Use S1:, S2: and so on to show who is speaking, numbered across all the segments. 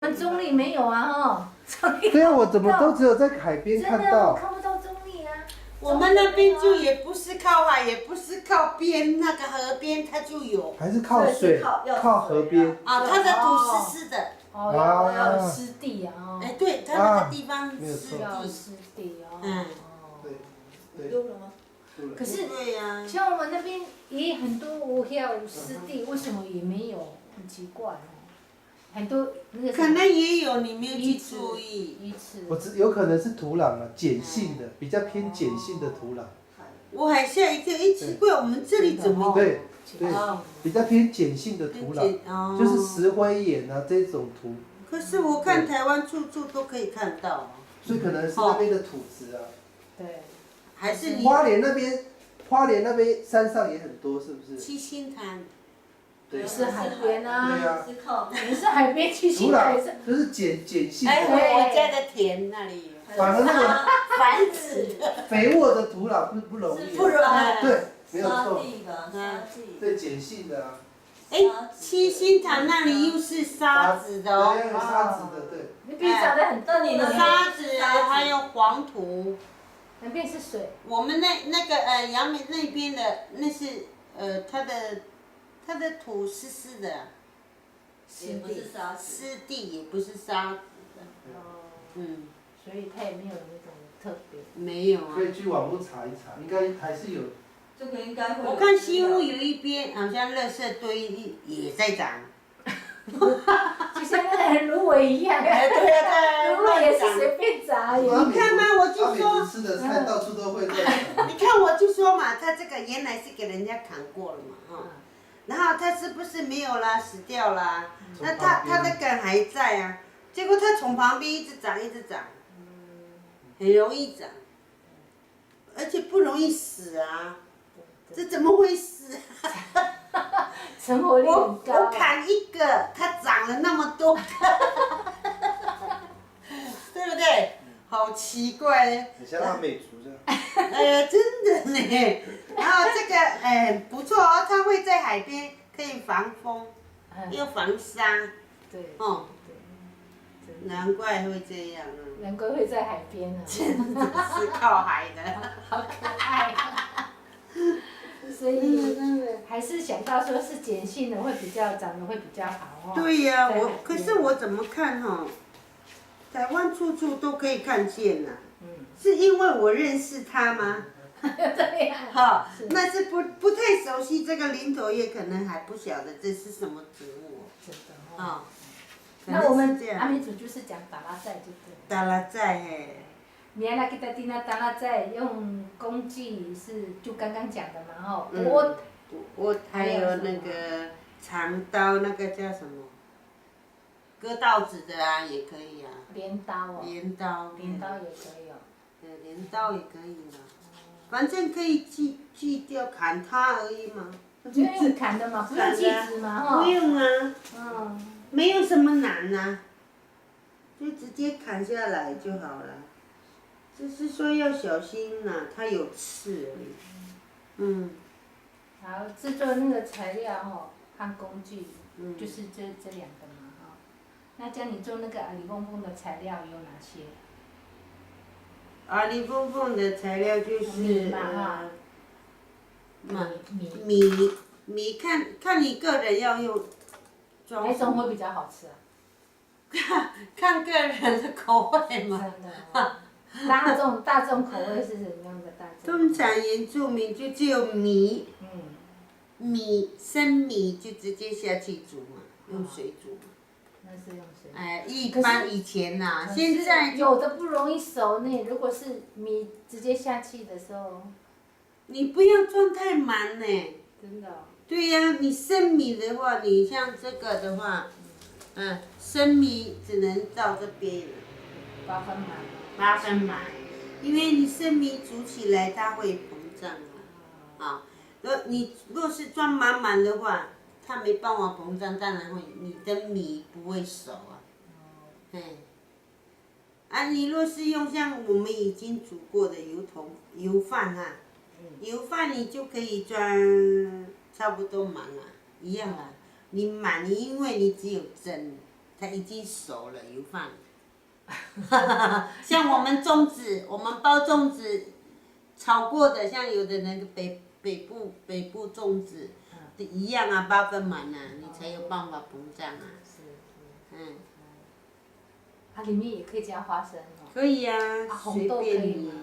S1: 们中立没有啊哈。
S2: 对啊，我怎么都只有在海边看
S1: 真的，我
S2: 到。
S1: 看不到中立啊。
S3: 我们那边就也不是靠海，也不是靠边，那个河边它就有。
S2: 还是靠水，
S4: 要
S2: 靠河边。
S3: 啊，它的土湿湿的。
S1: 哦，要有湿地啊。哦。
S3: 哎，对，它那个地方
S2: 没有错
S3: 湿地。
S1: 要湿地哦。
S3: 嗯。
S2: 对。
S4: 丢了吗？
S1: 可是
S3: 对呀。
S1: 像我们那边也很多要有湿地，为什么也没有？很奇怪哦。很多那个。
S3: 可能也有，你没有去注意。
S1: 鱼池。
S2: 有可能是土壤啊，碱性的，比较偏碱性的土壤。
S3: 我还吓一跳，哎，奇怪，我们这里怎么？
S2: 对，比较偏碱性的土壤，就是石灰岩啊这种土。
S3: 可是我看台湾处处都可以看到。
S2: 所以可能是那边的土质啊。
S1: 对。
S3: 还是你。
S2: 花莲那边山上也很多，是不是？
S3: 七星潭。
S2: 对。
S1: 是海边啊。
S2: 对啊。
S1: 也是海边七星潭。
S2: 就是碱性的。
S3: 哎，我家的田那里有。
S2: 反而那个
S3: 繁殖。
S2: 肥沃的土壤不容易。
S3: 不容易。
S2: 对，没有错。
S4: 沙地。
S2: 对，碱性的啊。
S3: 哎，七星潭那里又是沙子的哦。
S2: 对，沙子的，对。
S1: 那边长得很大，
S3: 沙子还有黄土。
S1: 那边是水。
S3: 我们那个阳明那边的那是它的土湿湿的。
S4: 也不是沙子。
S3: 湿地也不是沙子的。
S1: 哦。
S3: 嗯。
S1: 所以它也没有那种特别。
S3: 没有啊。
S2: 可以去网络查一查，应该还是有。
S4: 这个应该会。
S3: 我看西屋有一边好像垃圾堆也在长。
S1: 就像那个芦苇一样。
S3: 对
S1: 芦苇也是随便长。
S3: 你看嘛，我就说。
S2: 吃的菜到处都会乱长。
S3: 你看我就说嘛，它这个原来是给人家砍过了嘛，哈。然后它是不是没有啦，死掉啦？那它的根还在啊，结果它从旁边一直长一直长，很容易长，而且不容易死啊，这怎么会死？
S1: 成活率很高。
S3: 我砍一个，它长了那么多个，对不对？好奇怪。
S2: 很像阿美族这样。
S3: 真的呢。然后这个不错哦，它会在海边，可以防风，又防沙。
S1: 对。
S3: 哦。难怪会这样啊。
S1: 难怪会在海边啊。
S3: 真的是靠海的。
S1: 好可爱。所以还是想到说是碱性的会比较长得会比较好哦。
S3: 对呀，可是我怎么看哈？台湾处处都可以看见呐。是因为我认识他吗？
S1: 对呀。
S3: 好，那是不太熟悉这个林头叶，可能还不晓得这是什么植物。
S1: 真的
S3: 哦。
S1: 那我们阿美族就是讲达拉寨就对了。
S3: 达拉寨嘿。
S1: 原来给他听那达拉寨用工具是就刚刚讲的嘛吼，
S3: 我还有那个长刀，那个叫什么？割稻子的啊，也可以啊。
S1: 镰刀哦。
S3: 镰刀。
S1: 镰刀也可以哦。
S3: 镰刀也可以嘛，反正可以锯掉砍它而已嘛。
S1: 就用砍的嘛，不用锯子嘛哈。
S3: 不用啊。
S1: 嗯。
S3: 没有什么难啊，就直接砍下来就好了。就是说要小心呐，它有刺而已。嗯。
S1: 好，制作那个材料吼和工具，就是这两个嘛哈。那教你做那个阿里蹦蹦的材料有哪些？
S3: 阿里蹦蹦的材料就是米看你个人要用。
S1: 哪种会比较好吃
S3: 啊？看个人的口味嘛。
S1: 真的。大众口味是什么样的大众？
S3: 通常原住民就只有米。生米就直接下去煮嘛，用水煮嘛。
S1: 那是用水。
S3: 一般以前呐，现在
S1: 有的不容易熟呢。如果是米直接下去的时候。
S3: 你不要装太满呢。
S1: 真的。
S3: 对呀，你生米的话，你像这个的话，生米只能到这边。
S1: 8分满。
S3: 8分满，因为你生米煮起来它会膨胀啊。你若是装满满的话，它没办法膨胀，当然会你的米不会熟啊。你若是用像我们已经煮过的油饭啊，油饭你就可以装差不多满了，一样啊。你满，因为你只有蒸它已经熟了，有放。像我们粽子，我们包粽子，炒过的，像有的那个北部粽子，一样啊，8分满啊，你才有办法膨胀啊。嗯。
S1: 它里面也可以加花生哦。
S3: 可以啊，随
S1: 红豆可以
S3: 便你
S1: 吗，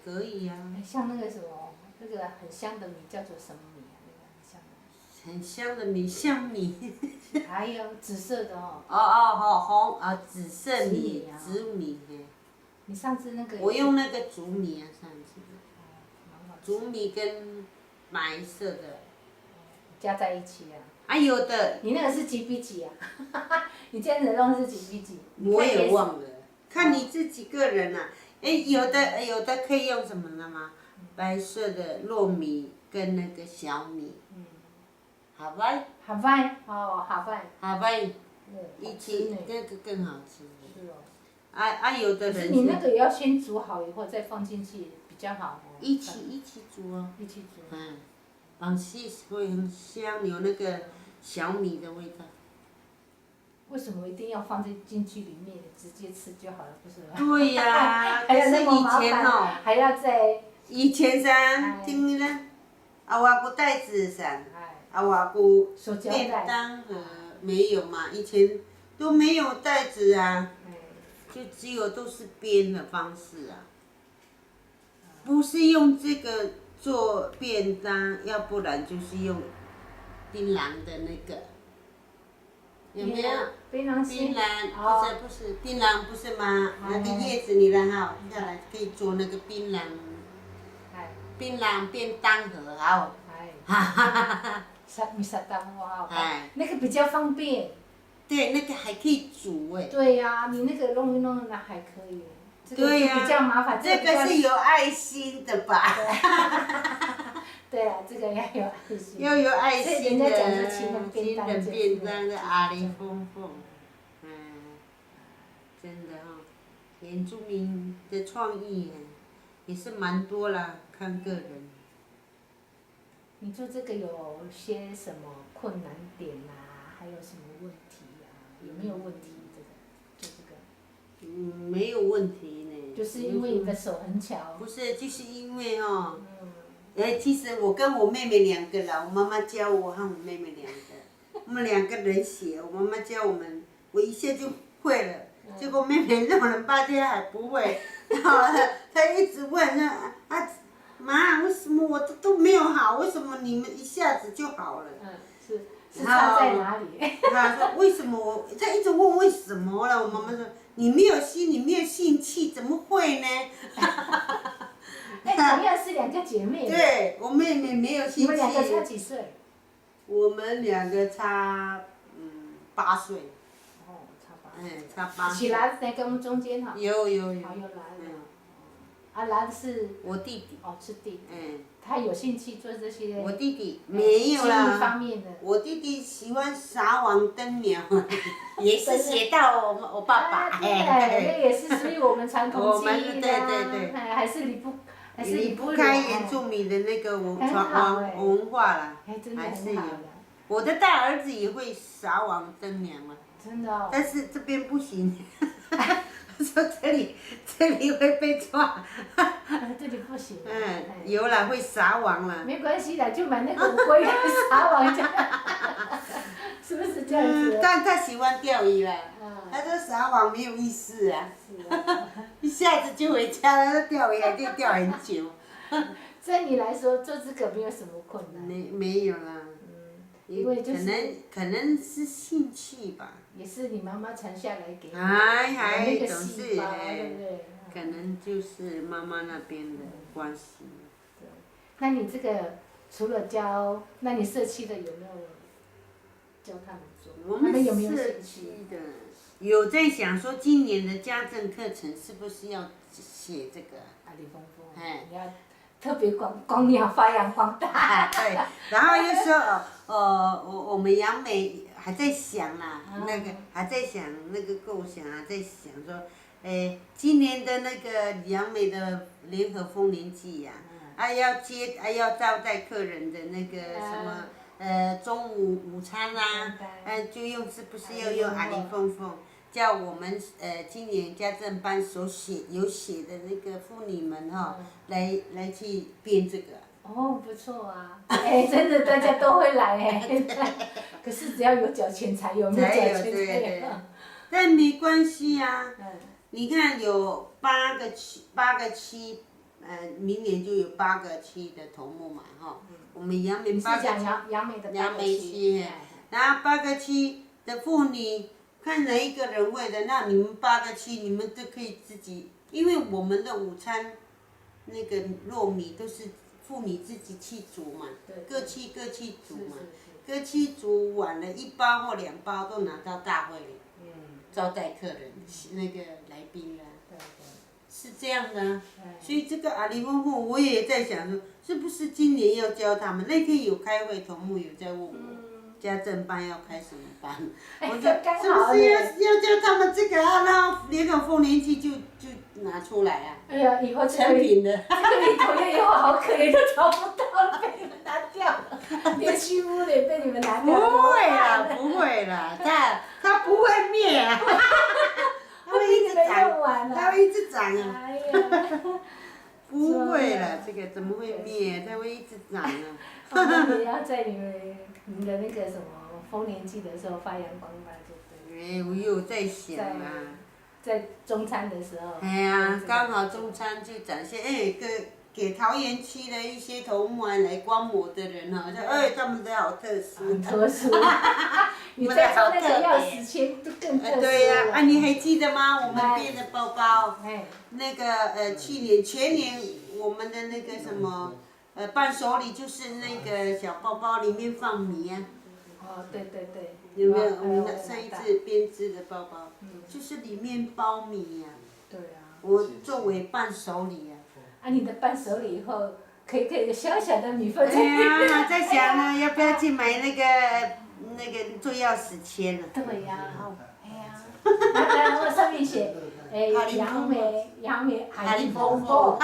S3: 可以啊。
S1: 像那个什么，那个很香的米叫做什么米啊？那个
S3: 很香的米，香米。
S1: 还有紫色的哦。
S3: 好红啊，紫色米，
S1: 紫
S3: 米。
S1: 你上次那个。
S3: 我用那个竹米啊，上次。竹米跟白色的。
S1: 加在一起啊。
S3: 啊，有的。
S1: 你那个是几比几啊？你这样子弄是几比几？
S3: 我也忘了，看你自己个人啊。有的可以用什么了吗？白色的糯米跟那个小米。好吧。
S1: 好饭哦，好饭。
S3: 好吧。一起那个更好吃。
S1: 是哦。
S3: 有的人。
S1: 可是你那个也要先煮好以后再放进去比较好哦。
S3: 一起煮哦。
S1: 一起煮。
S3: 放细会很香，有那个小米的味道。
S1: 为什么一定要放进去里面，直接吃就好了，不是吗？
S3: 对呀，
S1: 还有那么
S3: 以
S1: 麻烦
S3: 前哦。
S1: 还要再。
S3: 以前噻，听呢，外国袋子噻，外国便当盒没有嘛，以前都没有袋子啊，就只有都是编的方式啊，不是用这个做便当，要不然就是用槟榔的那个，有没有？
S1: 槟榔心。
S3: 不是槟榔不是吗？那个叶子你然后下来可以做那个槟榔便当盒好。哈哈哈哈
S1: 你撒当哇，那个比较方便。
S3: 对，那个还可以煮哎。
S1: 对呀，你那个弄一弄那还可以。
S3: 对呀。
S1: 比较麻烦。
S3: 这个是有爱心的吧？
S1: 对啊，这个要有爱心。
S3: 要有爱心的。
S1: 人家讲是情人便
S3: 当的阿里丰丰。真的哦，原住民的创意也是蛮多啦，看个人。
S1: 你做这个有些什么困难点啊？还有什么问题啊？有没有问题？做这个。
S3: 没有问题呢。
S1: 就是因为你的手很巧。
S3: 不是，就是因为哦。其实我跟我妹妹2个啦，我妈妈教我和我妹妹2个，我们2个人写，我妈妈教我们，我一下就会了。结果妹妹弄了半天还不会，然后她一直问妈，为什么我都没有好？为什么你们一下子就好了？
S1: 是差在哪里？
S3: 她说为什么她一直问为什么了？我妈妈说你没有心，你没有兴趣，怎么会呢？
S1: 同样是2个姐妹。
S3: 对，我妹妹没有兴趣。
S1: 你们2个差几岁？
S3: 我们2个差8岁。
S1: 哦，差8岁。
S3: 差8岁。
S1: 是来在跟我们中间哈。
S3: 有。
S1: 有来了。来的是。
S3: 我弟弟。
S1: 哦，是弟弟。他有兴趣做这些。
S3: 我弟弟没有啦。
S1: 经济方面的。
S3: 我弟弟喜欢撒网灯苗，也是写到我爸爸。
S1: 对，那也是属于我们传统技艺的。
S3: 对。
S1: 还是离不
S3: 开原住民的那个文化啦。还是有。我的大儿子也会撒网灯苗嘛。
S1: 真的哦。
S3: 但是这边不行。他说这里会被抓。
S1: 这里不行。
S3: 有啦，会撒网啦。
S1: 没关系的，就买那个乌龟撒网就。是不是这样子？
S3: 但他喜欢钓鱼啦。他说撒网没有意思啊。一下子就回家了，钓鱼还可以钓很久。
S1: 在你来说，做这个没有什么困难。
S3: 没有啦。
S1: 因为就是。
S3: 可能是兴趣吧。
S1: 也是你妈妈传下来给你。
S3: 还
S1: 总是。对不对？
S3: 可能就是妈妈那边的关系。
S1: 对。那你这个除了教，那你社区的有没有教他们做？
S3: 我们
S1: 有没有
S3: 社区的有在想说，今年的家政课程是不是要写这个？
S1: 李丰丰。你要特别光你要发扬光大。
S3: 对，然后又说我们杨美还在想啦，那个还在想那个构想啊，在想说，今年的那个杨美的联合丰年祭呀，要招待客人的那个什么中午午餐啊，就用是不是要用阿里凤凤？叫我们今年家政班有写的那个妇女们哈，来去编这个。
S1: 哦，不错啊！哎，真的大家都会来哎。可是只要有缴钱才有，没有缴钱才有。
S3: 但没关系啊。你看有8个区，明年就有8个区的头目嘛哈。我们阳明8个区。
S1: 杨梅的
S3: 杨梅区，然后8个区的妇女，看哪一个人会的，那你们8个区你们都可以自己，因为我们的午餐那个糯米都是妇女自己去煮嘛，各区煮嘛，各区煮完了1包或2包都拿到大会里，招待客人那个来宾啊，是这样的啊。所以这个阿里凤凤我也在想说，是不是今年要教他们？那天有开会，头目有在问我，家政班要开什么班？我说是不是要教他们这个啊？然后连个丰年祭就拿出来啊。
S1: 哎呀，以后
S3: 成品的。
S1: 这个里头以后好可怜，都找不到了，被你们拿掉了，连虚屋也被你们拿掉了。
S3: 不会啦，不会啦，它不会灭啊。它会一直长，它会一直长啊。
S1: 哎呀。
S3: 不会啦，这个怎么会灭？它会一直长啊。
S1: 我们也要在你们的那个什么丰年祭的时候发扬光大，就对。
S3: 我有在想啊。
S1: 在中餐的时候。
S3: 哎呀，刚好中餐就展现，给桃园区的一些头目来观摩的人哈，说他们的好特殊。
S1: 很特殊。你再做那个钥匙圈就更特殊了。
S3: 对呀，你还记得吗？我们编的包包，那个去年全年我们的那个什么伴手礼就是那个小包包里面放米啊。
S1: 哦，对对对。
S3: 有没有？我们上一次编织的包包，就是里面包米呀。
S1: 对啊。
S3: 我作为伴手礼啊。
S1: 你的伴手礼以后可以小小的米粉。
S3: 哎呀，在想呢，要不要去买那个做钥匙圈呢？
S1: 对呀，哎呀，然后上面写，杨梅阿里凤凤。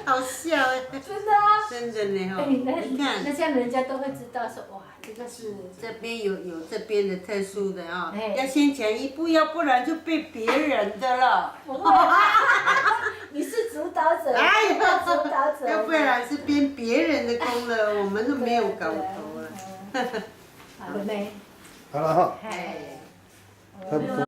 S3: 好笑哎！
S1: 真的啊。
S3: 真的呢哈，你看。
S1: 那这样人家都会知道说，哇，这个是。
S3: 这边有这边的特殊的啊，要先前一步，要不然就被别人的了。
S1: 你是主导者。
S3: 哎呀，
S1: 主导者。
S3: 要不然是编别人的功了，我们都没有搞头了。
S1: 好了没？
S2: 好了哈。
S1: 哎。